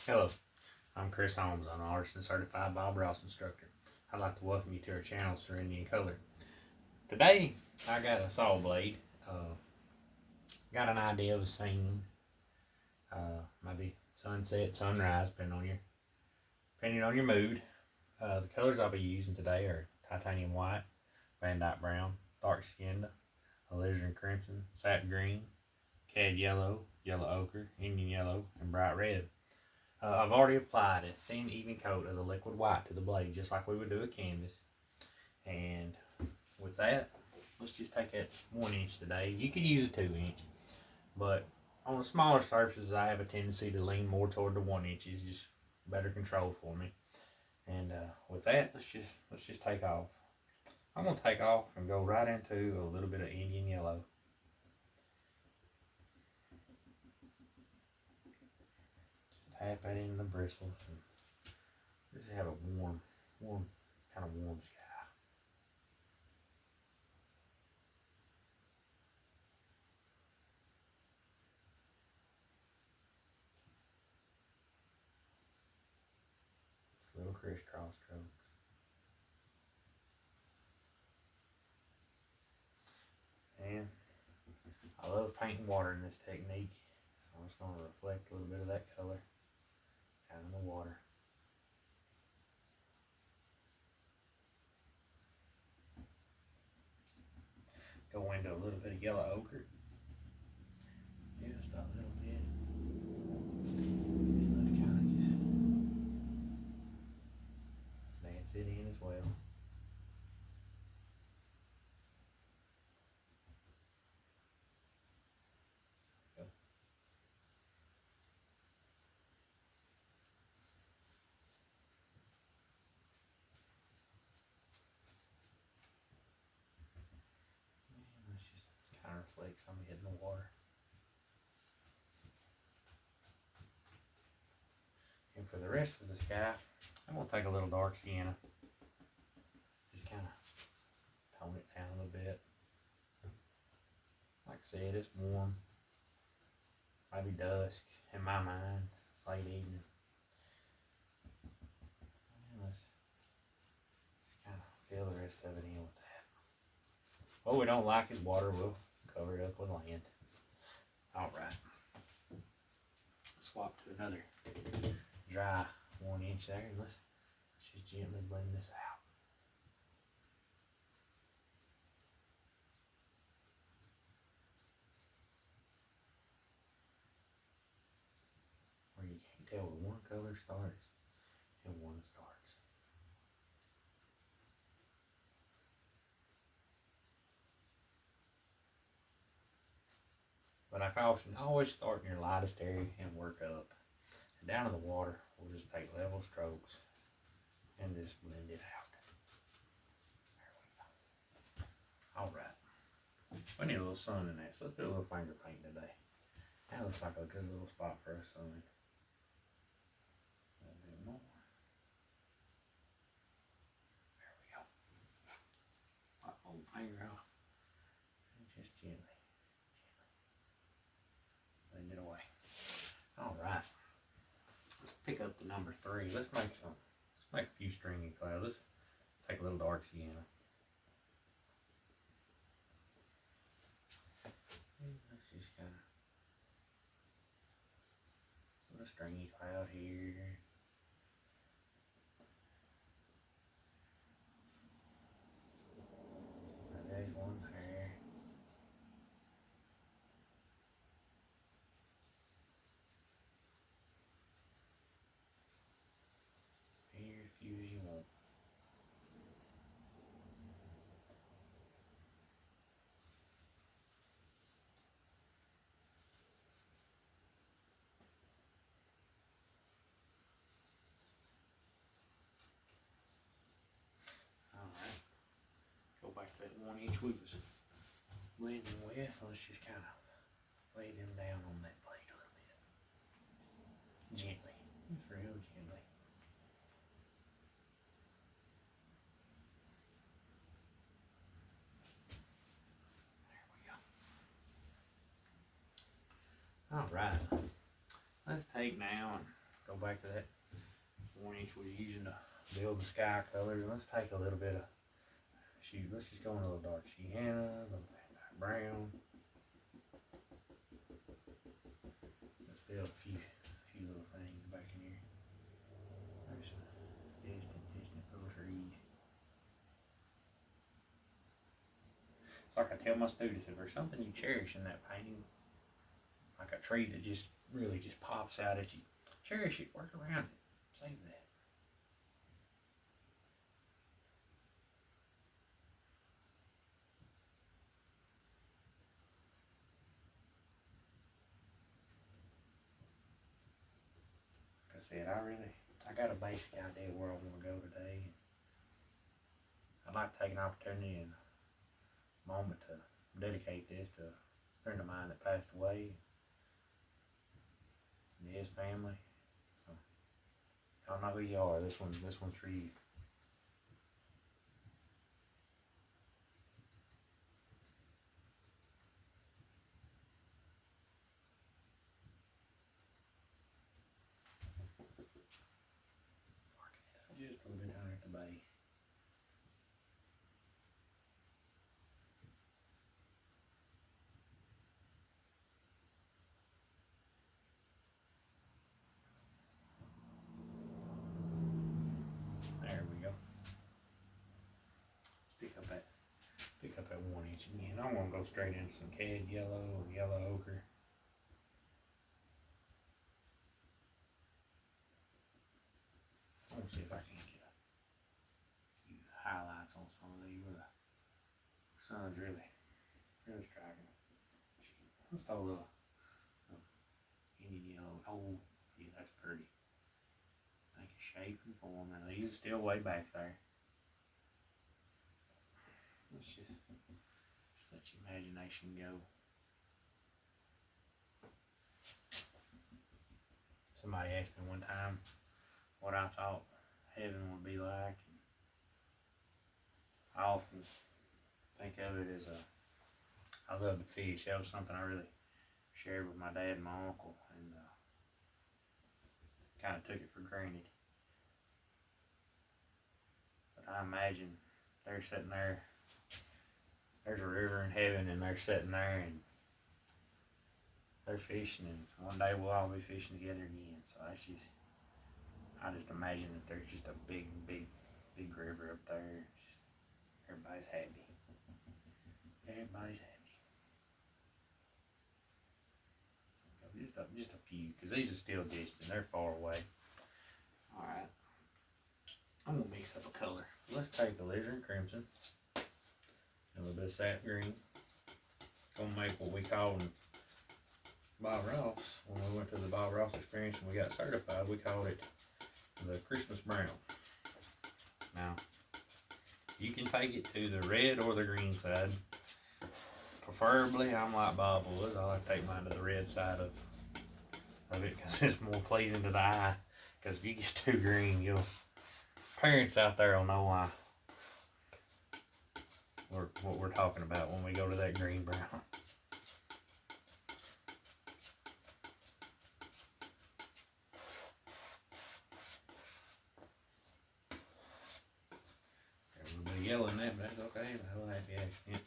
Hello, I'm Chris Holmes. I'm an artist and certified Bob Ross instructor. I'd like to welcome you to our channel, Sir Indian Color. Today, I got a saw blade. Got an idea of a scene. Maybe sunset, sunrise, depending on your mood. The colors I'll be using today are titanium white, bandite brown, dark skinned, alizarin crimson, sap green, cad yellow, yellow ochre, Indian yellow, and bright red. I've already applied a thin, even coat of the liquid white to the blade, just like we would do a canvas. And with that, let's just take that 1 inch today. You could use a 2 inch, but on the smaller surfaces, I have a tendency to lean more toward the 1 inch. It's just better control for me. And with that, let's just take off. I'm gonna take off and go right into a little bit of Indian yellow. Tap that in the bristles and just have a warm sky. Little crisscross strokes. And I love painting water in this technique, so I'm just going to reflect a little bit of that color out in the water. Go into a little bit of yellow ochre, just a little bit. And let's kind of just dance it in as well. Let's just kind of reflect some hitting the water. And for the rest of the sky, I'm going to take a little dark sienna. Just kind of tone it down a little bit. Like I said, it's warm. Maybe dusk in my mind. It's late evening. And let's just kind of fill the rest of it in with that. What we don't like is water. We'll cover it up with land. Alright. Swap to another dry 1 inch there, and let's just gently blend this out. Where you can't tell where one color starts and one starts. But I caution, always start in your lightest area and work up. And down in the water, we'll just take level strokes and just blend it out. There we go. Alright. We need a little sun in that, so let's do a little finger paint today. That looks like a good little spot for a sun. A little bit more. There we go. Pop my finger off. And just gently blend it away. Alright. Let's pick up the number 3. Let's make a few stringy clouds. Let's take a little dark sienna. And let's just kind of put a stringy cloud here. And there's one there. Here, a few as you want. Alright. Go back to that 1 inch we was blending with. Let's just kind of lay them down on that blade a little bit. Gently. Just real gently. There we go. Alright. Let's take now and go back to that 1 inch we're using to build the sky colors. Let's take a little bit of, shoot, let's just go in a little dark sienna, a little dark brown. Let's build a few little things back in here. There's some distant little trees. It's like I tell my students, if there's something you cherish in that painting, like a tree that just really just pops out at you, cherish it, work around it, save that. Like I said, I got a basic idea where I want to go today. I'd like to take an opportunity and a moment to dedicate this to a friend of mine that passed away and his family. So y'all know who you are. This one's for you. Just a little bit down at the base. There we go. Pick up that 1 inch again. I'm gonna go straight into some cad yellow or yellow ochre. I want to see if I can get a few highlights on some of these where the sun's really striking. Let's throw a little Indian yellow. Oh, yeah, that's pretty. Think of shape and form, and these are still way back there. Let's just let your imagination go. Somebody asked me one time what I thought heaven would be like. I often think of it as I love to fish. That was something I really shared with my dad and my uncle, and kind of took it for granted. But I imagine they're sitting there, there's a river in heaven, and they're sitting there and they're fishing, and one day we'll all be fishing together again. So I just imagine that there's just a big river up there. Just, everybody's happy. Everybody's happy. Just a few, because these are still distant. They're far away. Alright. I'm going to mix up a color. Let's take a alizarin crimson, a little bit of sap green. Going to make what we called in Bob Ross, when we went to the Bob Ross experience and we got certified, we called it the Christmas brown. Now, you can take it to the red or the green side. Preferably, I'm like Bob was. I like to take mine to the red side of it because it's more pleasing to the eye. Because if you get too green, parents out there will know why. What we're talking about when we go to that green brown. There's a little bit of yellow in that, but that's okay. That'll have the accent.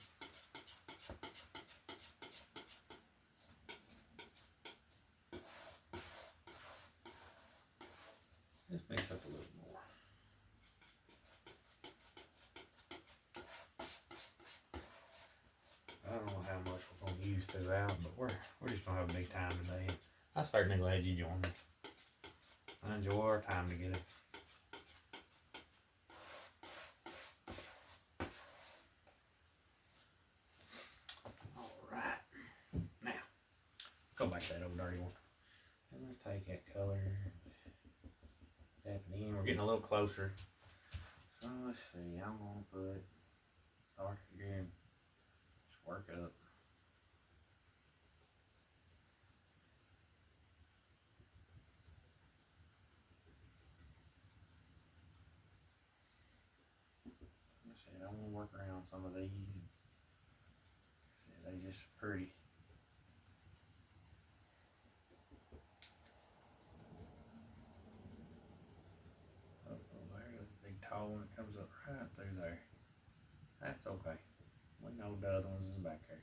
Let's mix up a little more. I don't know how much we're going to use throughout, but we're just going to have a big time today. I'm certainly glad you joined me. I enjoy our time together. Alright. Now, go back to that old dirty one. And let's take that color. Tap it in. We're getting a little closer. So let's see. I'm going to put start here and just work up. Like I said, I'm going to work around some of these. See, they just pretty. hole and it comes up right through there. That's okay. We know the other ones is back there.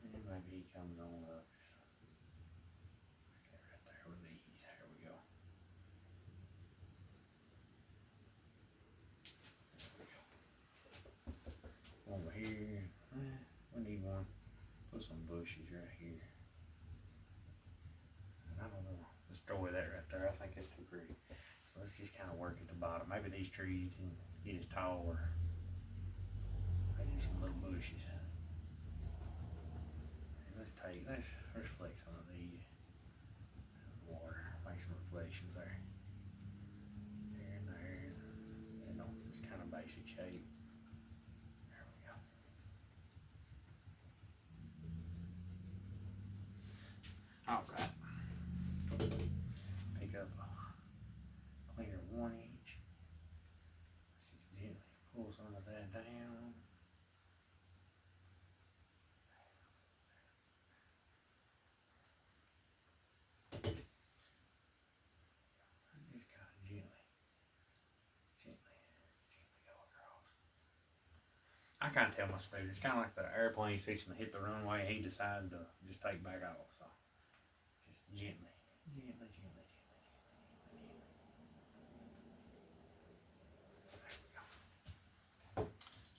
And maybe he comes on up. Okay, right there with these. There we go. Over here. We need one. Put some bushes right here. And I don't want to destroy that right there. I think it's too pretty. So let's just kind of work at the bottom. Maybe these trees can get as tall or maybe some little bushes. And let's flex some of these. Water. Make some reflections there. There and there. You know, it's kind of basic shape. There we go. Alright. Pick up a cleaner 1 inch. Gently pull some of that down. Just kind of gently go across. I kind of tell my students, kind of like the airplane's fixing to hit the runway, he decides to just take back off. So just gently.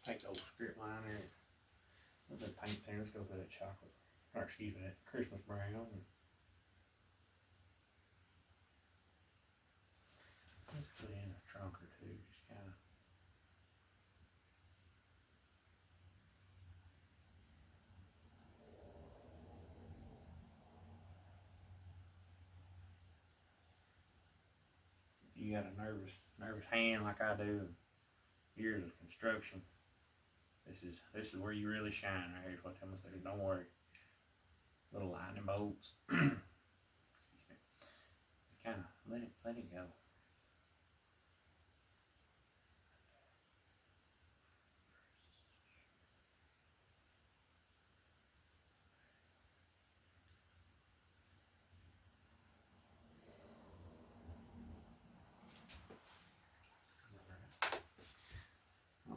Take the old strip liner, a little bit of paint there. Let's go for that chocolate, or excuse me, that Christmas brown. Let's put in a trunk or two, just kind of. If you got a nervous hand like I do, years of construction, this is where you really shine right here. Is what I tell my students. Don't worry. Little lightning bolts. Excuse me. Just kind of let it go.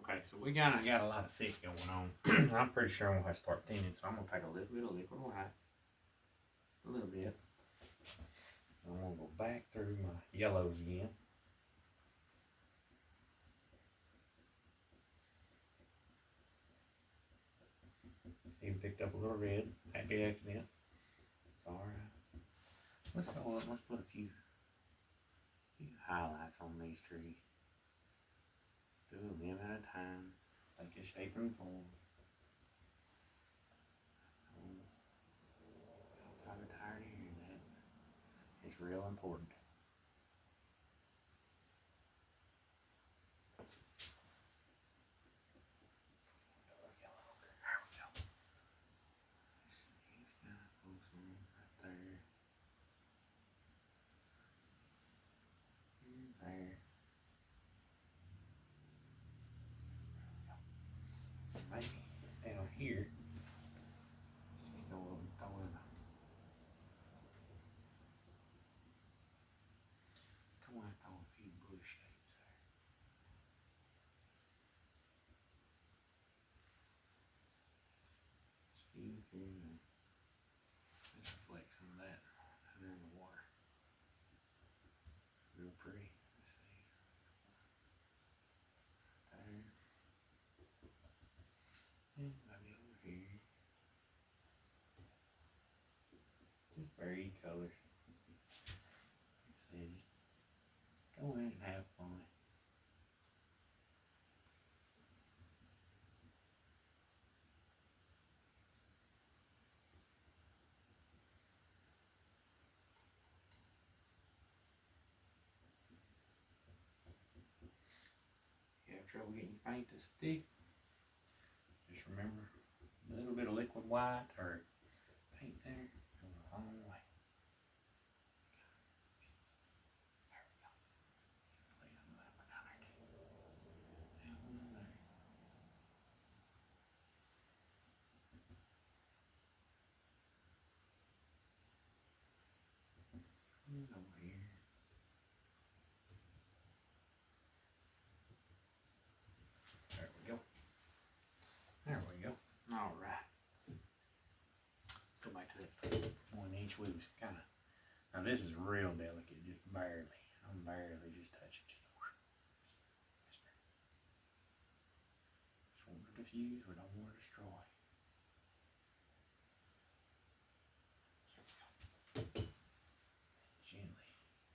Okay, so we kind of got a lot of thick going on. I'm pretty sure I'm going to have to start thinning, so I'm going to take a little bit of liquid white. A little bit. I'm going to go back through my yellows again. Even picked up a little red. Happy accident. It's alright. Let's go up. Let's put a few highlights on these trees. Do them at a time. Take a shape and form. I'm probably tired of hearing that. It's real important. Maybe down here, just go up and throw in a few bush shapes there. Just a few here and there. Let's reflect some of that under in the water. Real pretty. Let's see. There. And maybe over here. Just varied colors. Like I said, just go in and have fun. If you have trouble getting your paint to stick, just remember a little bit of liquid white or paint there goes a long way. There we go. Lay some of that one down there too. That one there. And over here. clip. One each. We was kind of. Now this is real delicate, just barely. I'm barely just touching. Just want to diffuse, we don't want to destroy. Gently,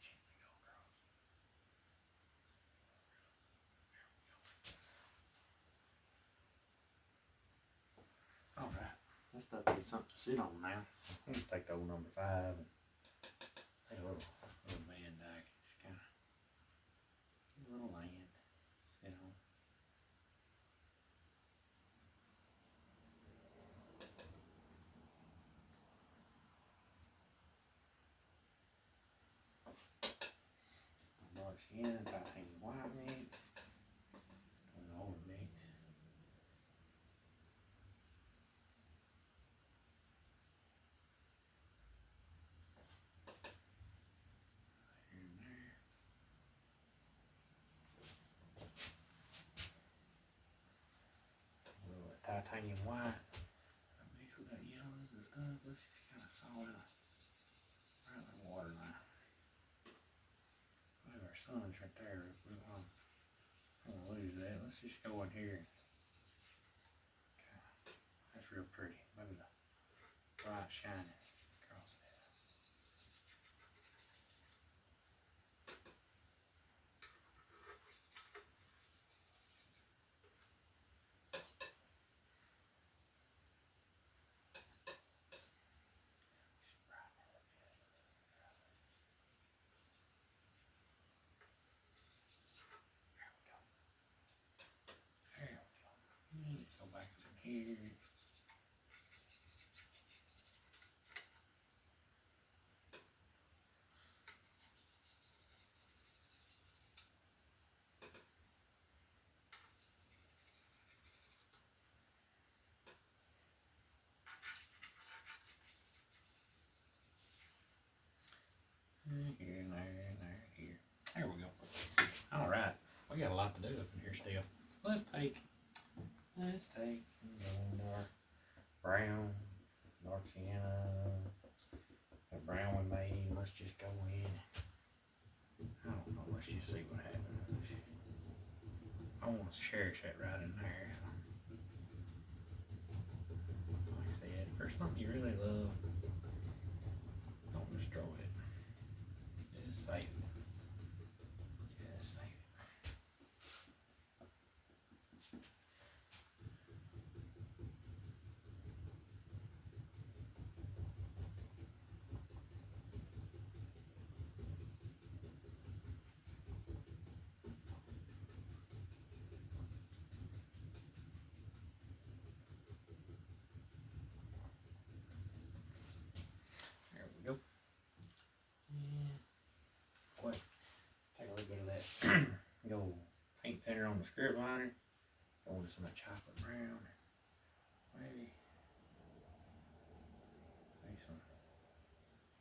gently go across. Alright, this stuff needs something to sit on now. I'm going to take the old number 5 and take a little Van Dyke. Just kind of a little land. Sit on. Dark skin, titanium white mix. An old mix. Here and there. A little titanium white. Mixed with that yellows and stuff. Let's just kind of saw it right in the water line. Our sun's right there. I'm gonna lose that. Let's just go in here. Okay. That's real pretty. Maybe the bright shining across that. There we go. Let's go back in here. Here and there and there and here. There we go. Alright. We got a lot to do up in here still. So let's take and go into our brown, dark sienna, the brown we made. Let's just go in. I don't know, let's just see what happens. I want to cherish that right in there. Like I said, if there's something you really love, don't destroy it. Just save it. Just save it. There we go. And what? Take a little bit of that. Go paint thinner on the script liner. Go into some of that chocolate brown. Maybe some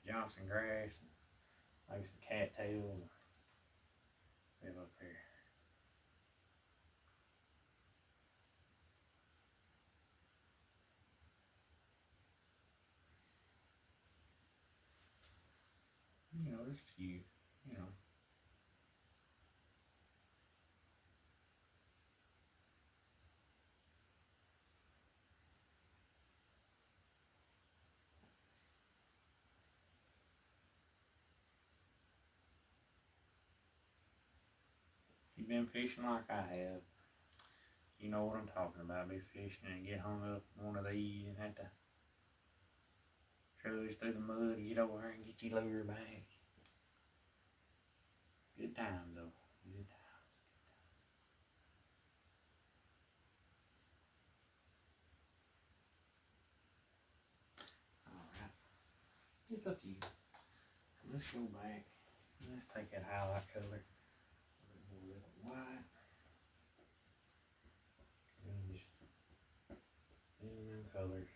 Johnson grass. Maybe some cattail. Live up here. You know, there's a few, you know. If you've been fishing like I have, you know what I'm talking about. Be fishing and get hung up in one of these and have to trudge through the mud to get over here and get your lure back. Good times though. Good times. Alright. Just up to you. Let's go back. Let's take that highlight color. A little more red and white. And just in them colors.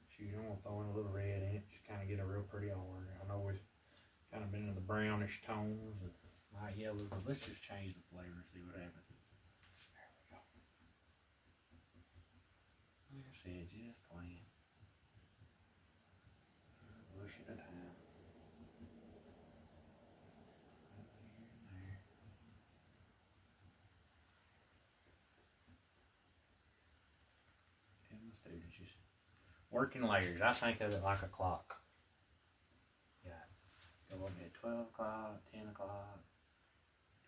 Shoot, I'm gonna throw in a little red in it. Just kind of get a real pretty orange. I know it's kind of been in the brownish tones and light yellow, but let's just change the flavor and see what happens. There we go. Like I said, just plain. bush at a time. Tell my students just working layers. I think of it like a clock. Yeah, go up at 12 o'clock, 10 o'clock,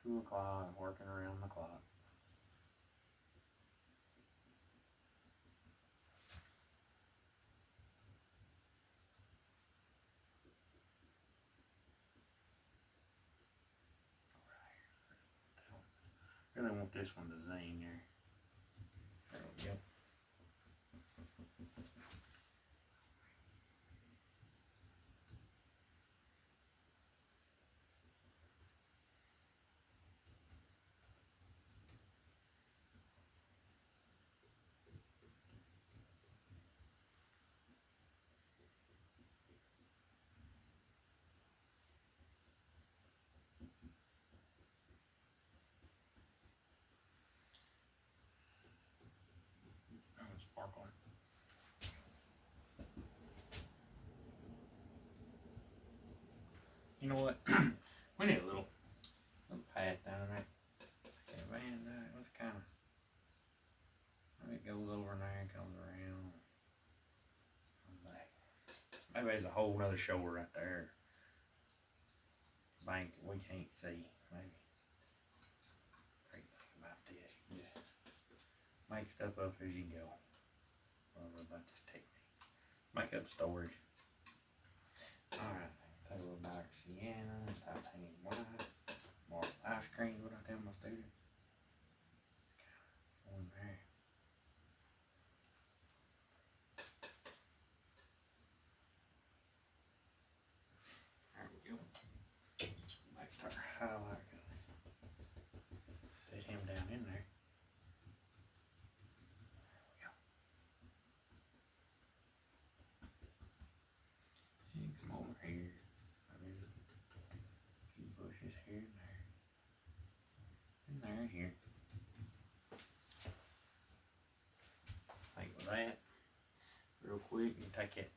2 o'clock, working around the clock. Really want this one to zing there. There we go. That one's sparkling. You know what? We need a little path down there. Okay, man, let's kind of. Maybe it goes over there and comes around. Back. Maybe there's a whole nother shore right there. Bank that we can't see. Maybe. Great thing about this, you just make stuff up as you go. I don't know about this technique. Make up stories. Alright, take a little dark sienna, titanium white, more ice cream, what I tell my students. It's kind of going there. There we go. Make start highlighting. Set him down in there. Come over here. Maybe a few bushes here and there. And there and here. Like with that. Real quick, you take that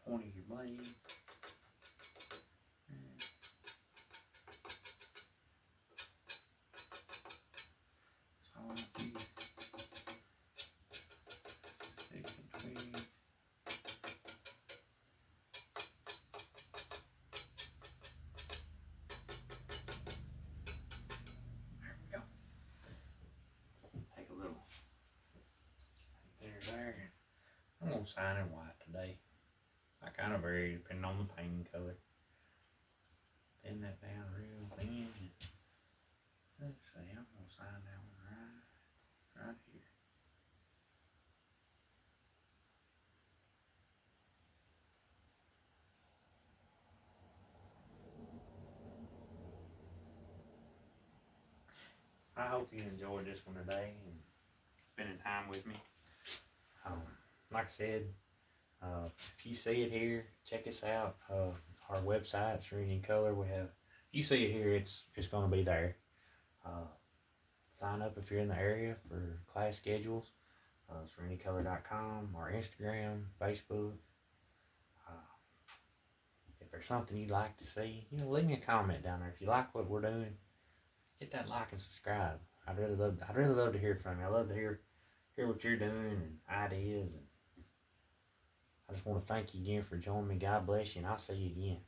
point of your blade. That's all I do. 6 and 12. There. I'm gonna sign in white today. I kind of vary depending on the paint color. Thin that down real thin. Let's see, I'm gonna sign that one right here. I hope you enjoyed this one today and spending time with me. Like I said, if you see it here, check us out. Our website, Serenity Color, we have. If you see it here, it's going to be there. Sign up if you're in the area for class schedules. SerenityColor.com, our Instagram, Facebook. If there's something you'd like to see, leave me a comment down there. If you like what we're doing, hit that like and subscribe. I'd really love to hear from you. I love to hear what you're doing and ideas. And I just want to thank you again for joining me. God bless you, and I'll see you again.